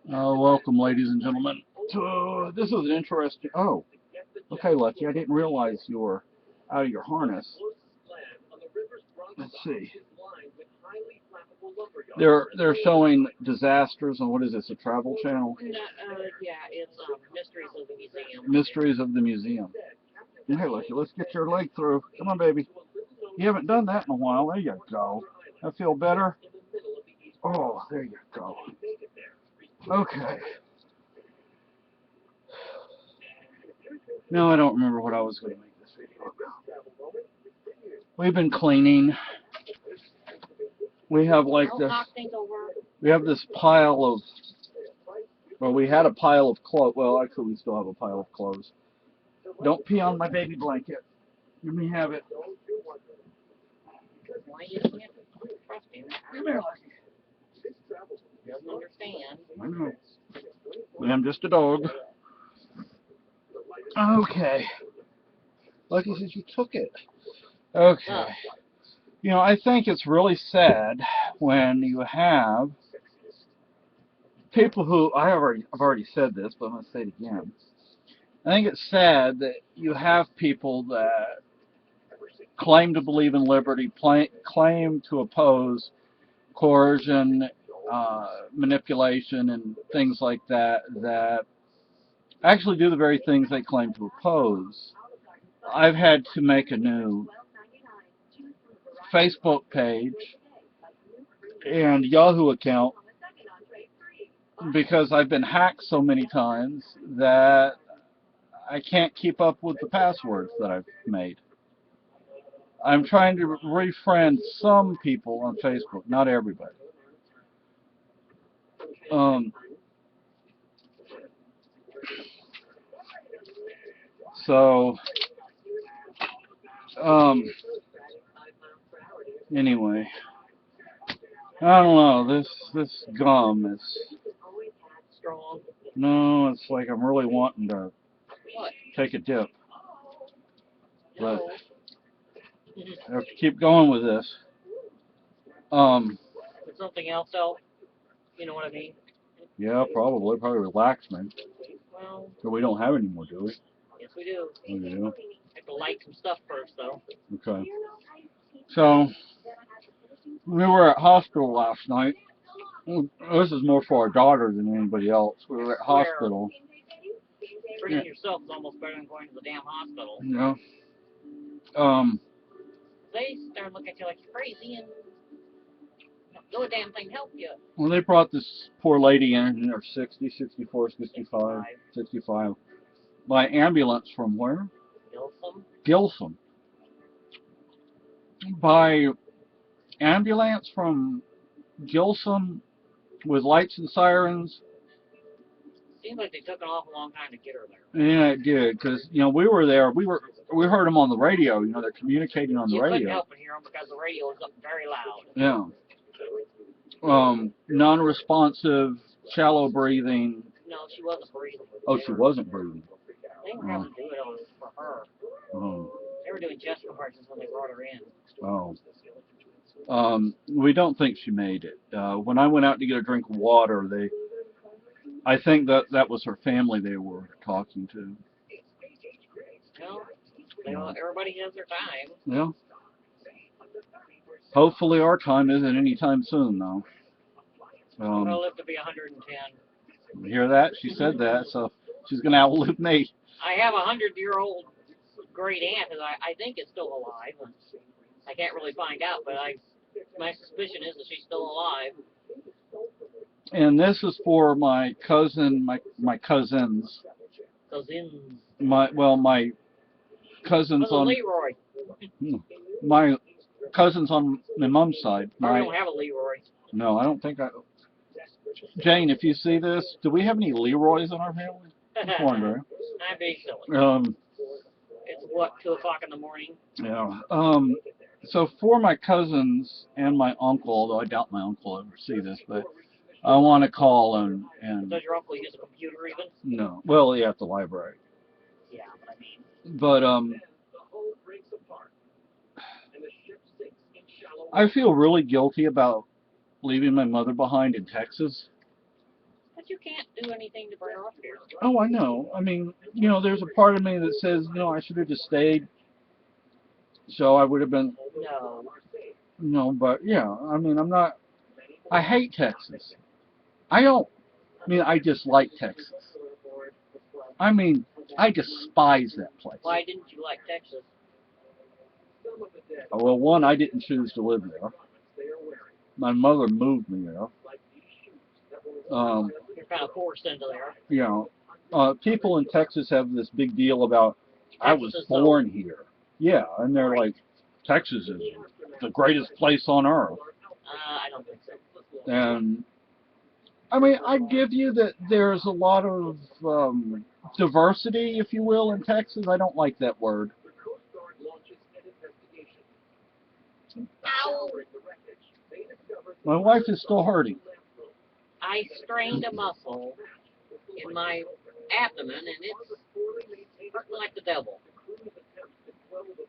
Welcome, ladies and gentlemen. This is an interesting. Oh, okay, Lucky. I didn't realize you were out of your harness. Let's see. They're showing disasters on what is this? A Travel Channel? No, yeah, it's Mysteries of the Museum. Mysteries of the Museum. Hey, Lucky. Let's get your leg through. Come on, baby. You haven't done that in a while. There you go. I feel better. Oh, there you go. Okay. No, I don't remember what I was going to make this video about. We've been cleaning. We have like this. We have this pile of. Well, we had a pile of clothes. Well, actually, we still have a pile of clothes. Don't pee on my baby blanket. Let me have it. Why you can't trust him? Come here. He doesn't understand. I know. I'm just a dog. Okay. Lucky says you took it. Okay. You know, I think it's really sad when you have people who I've already said this, but I'm going to say it again. I think it's sad that you have people that claim to believe in liberty, claim to oppose coercion, manipulation, and things like that, that actually do the very things they claim to oppose. I've had to make a new Facebook page and Yahoo account because I've been hacked so many times that I can't keep up with the passwords that I've made. I'm trying to refriend some people on Facebook, not everybody. So, anyway, I don't know. This gum is Strong. no. It's like I'm really wanting to take a dip, but I have to keep going with this. With something else, though. You know what I mean? Yeah, probably relax me. Well, So we don't have any more, do we? yes, we do. We do. Have to light some stuff first, though. Okay. So we were at hospital last night. This is more for our daughter than anybody else. We were at hospital. Treating yourself is almost better than going to the damn hospital. Yeah. They start looking at you like you're crazy and no damn thing help you. Well, they brought this poor lady in her 60, 64, 65, 65 by ambulance from where? Gilsum. By ambulance from Gilsum with lights and sirens. Seems like they took an awful long time to get her there. Yeah, it did, because you know we were there. We heard them on the radio. You know, they're communicating on the radio. You couldn't help but hear them because the radio was up very loud. Yeah. Non-responsive, shallow breathing. No, she wasn't breathing. Oh, she wasn't breathing. They were having to do it for her. Oh. They were doing chest compressions when they brought her in. Oh. We don't think she made it. When I went out to get a drink of water, I think that was her family they were talking to. Well, everybody has their time. Yeah. Hopefully our time isn't any time soon, though. I'll live to be 110. You hear that? She said that, so she's going to outlive me. I have a 100-year-old great aunt that I think is still alive. I can't really find out, but my suspicion is that she's still alive. And this is for my cousin, my cousins. Cousins. My cousins on Leroy. My cousins on my mom's side. I don't have a Leroy. No, I don't think I. Jane, if you see this, do we have any Leroys in our family? Just wondering. I'm being silly. It's what, 2 o'clock in the morning? Yeah. So for my cousins and my uncle, although I doubt my uncle will ever see this, but I want to call and. Does your uncle use a computer even? No. Well, yeah, at the library. Yeah, but I mean. But I feel really guilty about leaving my mother behind in Texas. But you can't do anything to bring her up here. Oh, I know. I mean, there's a part of me that says, I should have just stayed. So I would have been, but yeah, I mean, I hate Texas. I dislike Texas. I mean, I despise that place. Why didn't you like Texas? Well, one, I didn't choose to live there. My mother moved me there. You're kind of forced into there. People in Texas have this big deal about, I was born here. Yeah, and they're like, Texas is the greatest place on earth. I don't think so. And, I mean, I give you that there's a lot of diversity, if you will, in Texas. I don't like that word. Ow! My wife is still hurting. I strained a muscle in my abdomen, and it's hurting like the devil.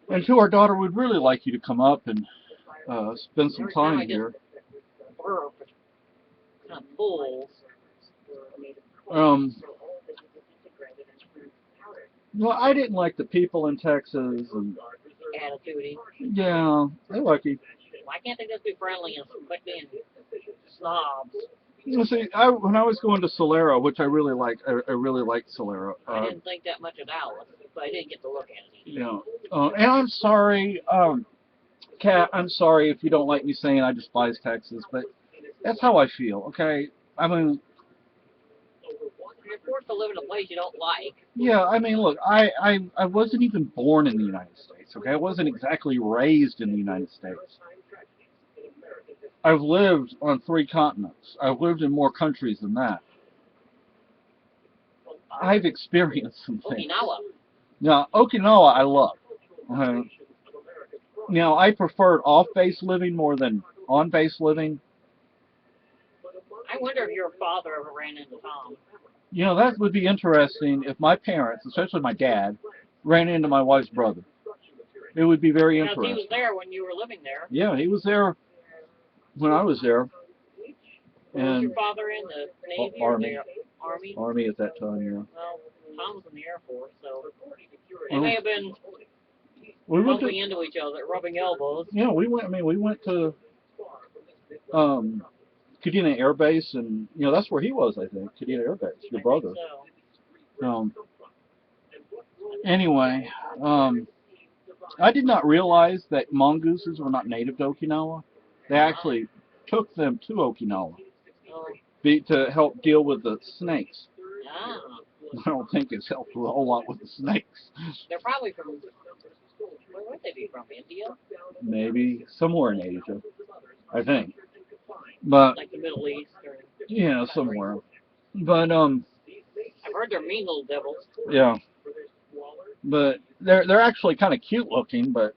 And to our daughter, we'd really like you to come up and spend some time here. Kind of full. Well, I didn't like the people in Texas, and Attitude-y. yeah, they're lucky. Why can't they just be friendly and quit being snobs? See, when I was going to Solera, which I really liked, I really liked Solera. I didn't think that much of Dallas, but I didn't get to look at it. Yeah, and I'm sorry, Kat, I'm sorry if you don't like me saying I despise Texas, but that's how I feel. Okay, I mean, you're forced to live in a place you don't like. Yeah, I mean, look, I wasn't even born in the United States. Okay, I wasn't exactly raised in the United States. I've lived on 3 continents. I've lived in more countries than that. I've experienced some things. Okinawa. Now, Okinawa I love. Now, I preferred off-base living more than on-base living. I wonder if your father ever ran into Tom. That would be interesting if my parents, especially my dad, ran into my wife's brother. It would be very interesting. He was there when you were living there. Yeah, he was there when I was there. Was your father in the Navy Army. or the Army? Army at that time, yeah. Well, Tom was in the Air Force, so they may have been We went bumping into each other, rubbing elbows. Yeah, we went to Kadena Air Base, and that's where he was, I think. Kadena Air Base, your brother. So. Anyway, I did not realize that mongooses were not native to Okinawa. They actually took them to Okinawa to help deal with the snakes. Ah. I don't think it's helped a whole lot with the snakes. They're probably from, where would they be from, India? Maybe somewhere in Asia, I think. But like the Middle East or yeah, somewhere. But I've heard they're mean little devils. Yeah. But they're actually kind of cute looking, but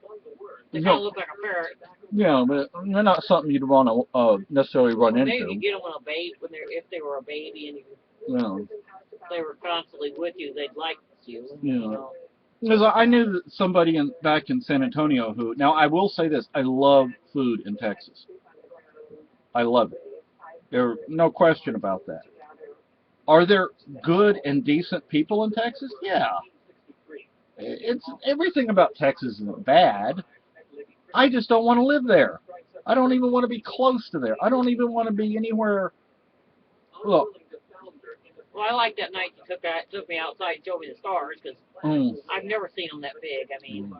they kind of look like a ferret. Yeah, but they're not something you'd want to necessarily run into. Maybe you get them when if they were a baby and they were constantly with you, they'd like you. Yeah. Because I knew that somebody back in San Antonio who, now I will say this, I love food in Texas. I love it. There's no question about that. Are there good and decent people in Texas? Yeah. Everything about Texas isn't bad. I just don't want to live there. I don't even want to be close to there. I don't even want to be anywhere. Look. Well, I like that night you took me outside and showed me the stars, because I've never seen them that big. I mean,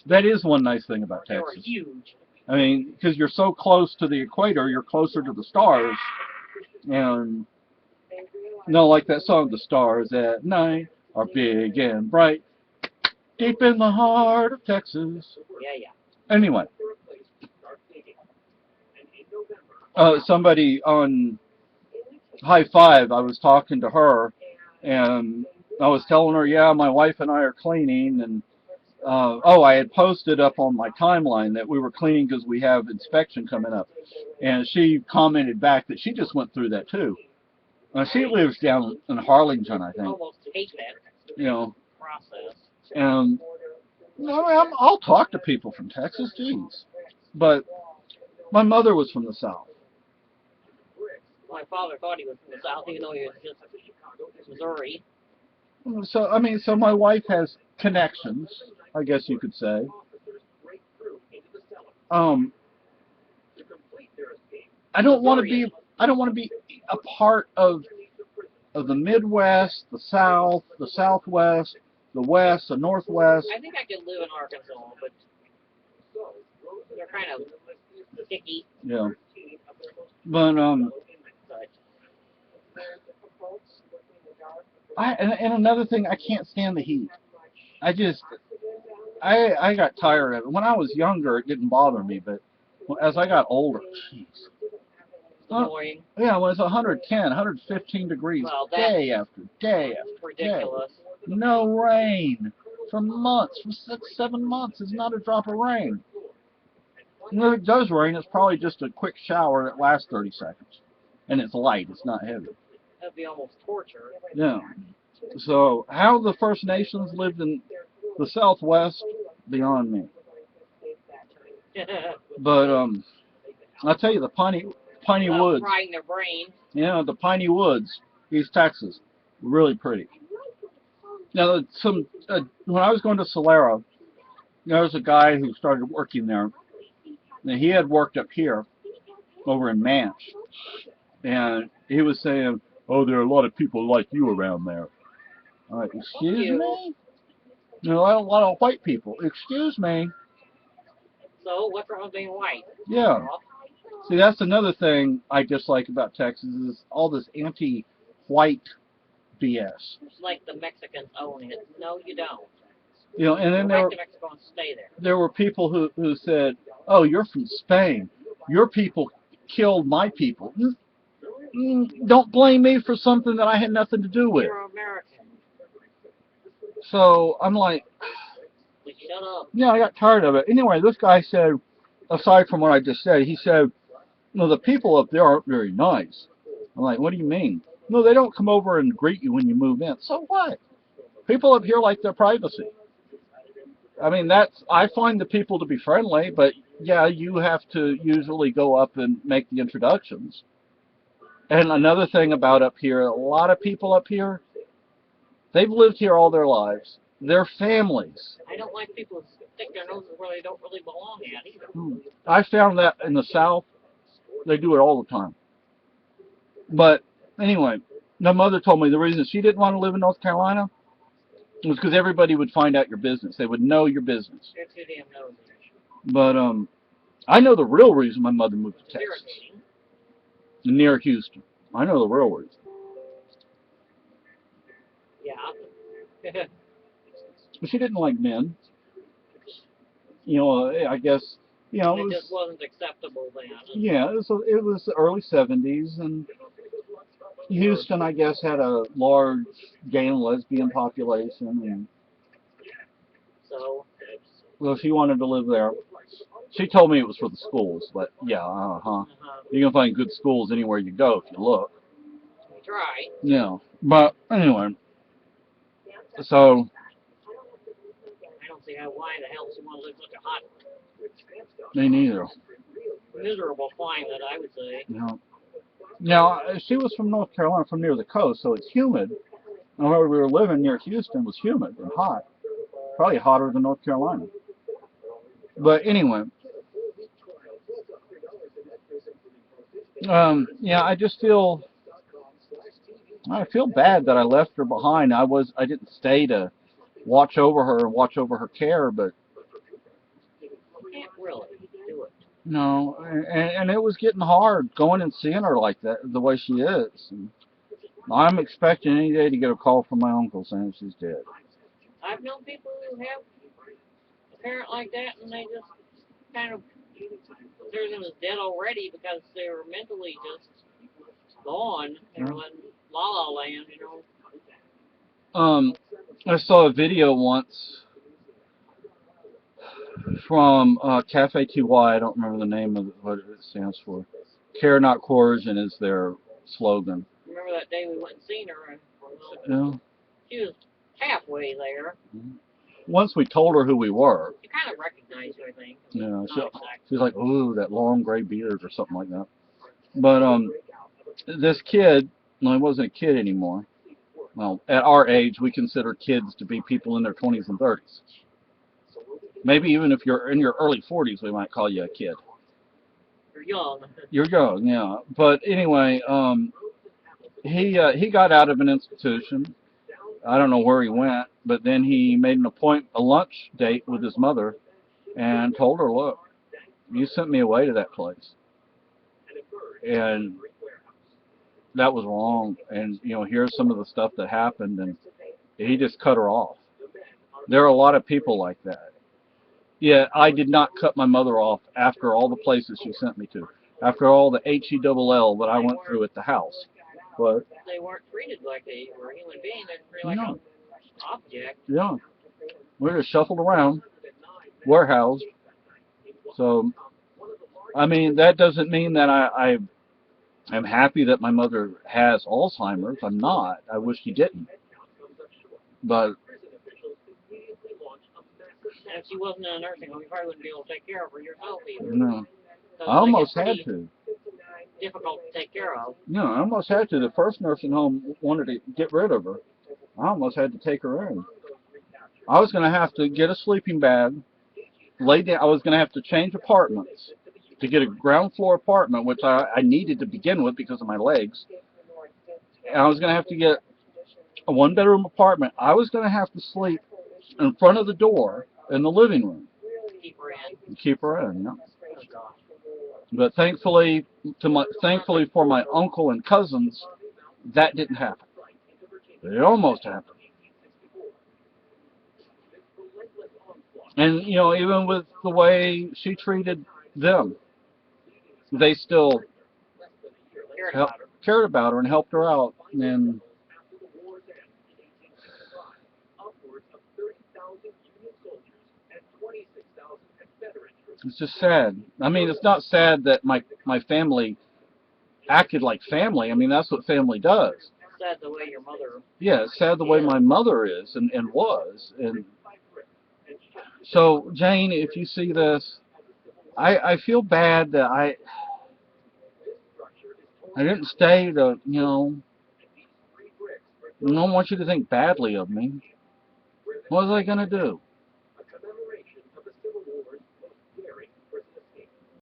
that is one nice thing about Texas. They were huge. I mean, because you're so close to the equator, you're closer to the stars. And, like that song, The Stars at Night Are Big and Bright, Deep in the Heart of Texas. Yeah. Anyway. Somebody on High Five, I was talking to her, and I was telling her, yeah, my wife and I are cleaning, and I had posted up on my timeline that we were cleaning because we have inspection coming up. And she commented back that she just went through that too. She lives down in Harlingen, I think. I almost hate that process. And I'll talk to people from Texas, geez. But my mother was from the South. My father thought he was from the South, even though he was just Missouri. So I mean, so my wife has connections, I guess you could say. Um, I don't want to be. I don't want to be a part of the Midwest, the South, the Southwest, the West, the Northwest. I think I could live in Arkansas, but they're kind of sticky. Yeah. But But and another thing, I can't stand the heat. I got tired of it. When I was younger, it didn't bother me, but as I got older, jeez. it's annoying. Yeah, when it's 110, 115 degrees Well, that's day after day after day. ridiculous. No rain for months, for 6, 7 months. It's not a drop of rain. And if it does rain, it's probably just a quick shower that lasts 30 seconds. And it's light, it's not heavy. That'd be almost torture. Yeah. So, how the First Nations lived in the Southwest, beyond me. But, I'll tell you, the Piney Woods. Frying their brain. Yeah, the Piney Woods, East Texas, really pretty. Now, when I was going to Solera, there was a guy who started working there. And he had worked up here, over in Manch, and he was saying, "Oh, there are a lot of people like you around there." I'm like, excuse me? There are a lot of white people. Excuse me? So, what's wrong with being white? Yeah. See, that's another thing I dislike about Texas is all this anti-white BS. It's like the Mexicans own it. No, you don't. You know, and then Go back to Mexico and stay there. there were people who said, "Oh, you're from Spain. Your people killed my people." Don't blame me for something that I had nothing to do with. You're American. So I'm like, But shut up. yeah, I got tired of it. Anyway, this guy said, aside from what I just said, he said, "No, the people up there aren't very nice." I'm like, "What do you mean?" "No, they don't come over and greet you when you move in." So what? People up here like their privacy. I mean, I find the people to be friendly, but yeah, you have to usually go up and make the introductions. And another thing about up here, a lot of people up here, they've lived here all their lives. Their families. I don't like people who stick their noses where they don't really belong at either. I found that in the South, they do it all the time. But anyway, my mother told me the reason she didn't want to live in North Carolina was because everybody would find out your business. They would know your business. They're too damn nosy. But I know the real reason my mother moved to It's Texas, irritating. near Houston. I know the real reason. Yeah. But she didn't like men. You know, I guess, you know, It just wasn't acceptable then. yeah, it was the early 70s, and Houston, I guess, had a large gay and lesbian population, and So, well, she wanted to live there. She told me it was for the schools, but yeah, you can find good schools anywhere you go if you look. we try. Yeah, but anyway, so I don't see why the hell she want to live such a hot, me neither. miserable climate, I would say. You know. Now, she was from North Carolina, from near the coast, so it's humid. And where we were living near Houston was humid and hot. Probably hotter than North Carolina. But anyway, yeah, I just I feel bad that I left her behind. I didn't stay to watch over her and watch over her care, but You can't really do it. no, and it was getting hard going and seeing her like that, the way she is. And I'm expecting any day to get a call from my uncle saying she's dead. I've known people who have a parent like that, and they just kind of consider them as dead already because they were mentally just gone. They were in la la land, you know. I saw a video once from Cafe TY. I don't remember the name of what it stands for. Care Not Coercion is their slogan. Remember that day we went and seen her, and Yeah. she was halfway there. Once we told her who we were. You kind of recognized her, I think. Yeah. Not exactly. She's like, ooh, that long gray beard or something like that. But this kid, well, he wasn't a kid anymore. Well, at our age, we consider kids to be people in their 20s and 30s. Maybe even if you're in your early 40s, we might call you a kid. You're young. You're young, yeah. But anyway, he got out of an institution. I don't know where he went, but then he made a lunch date with his mother, and told her, "Look, you sent me away to that place, and that was wrong. And here's some of the stuff that happened," and he just cut her off. There are a lot of people like that. Yeah, I did not cut my mother off after all the places she sent me to, after all the HELL that I went through at the house. But They weren't treated like they were a human being. They were treated like no, an object. yeah, we're just shuffled around, warehoused. So, I mean, that doesn't mean that I'm happy that my mother has Alzheimer's. I'm not. I wish she didn't. But And if she wasn't in a nursing home, you probably wouldn't be able to take care of her yourself either. no, So I almost it's had pretty to. difficult to take care of. No, I almost had to. The first nursing home wanted to get rid of her. I almost had to take her in. I was going to have to get a sleeping bag, lay down. I was going to have to change apartments to get a ground floor apartment, which I needed to begin with because of my legs. And I was going to have to get a one-bedroom apartment. I was going to have to sleep in front of the door in the living room. Keep her in. And keep her in, yeah. Oh, gosh. But thankfully for my uncle and cousins, that didn't happen. It almost happened. And even with the way she treated them, they still cared about her and helped her out. And it's just sad. I mean, it's not sad that my family acted like family. I mean, that's what family does. Sad the way your mother. Yeah, it's sad the way my mother is and was. And so, Jane, if you see this, I feel bad that I didn't stay to, I don't want you to think badly of me. What was I going to do?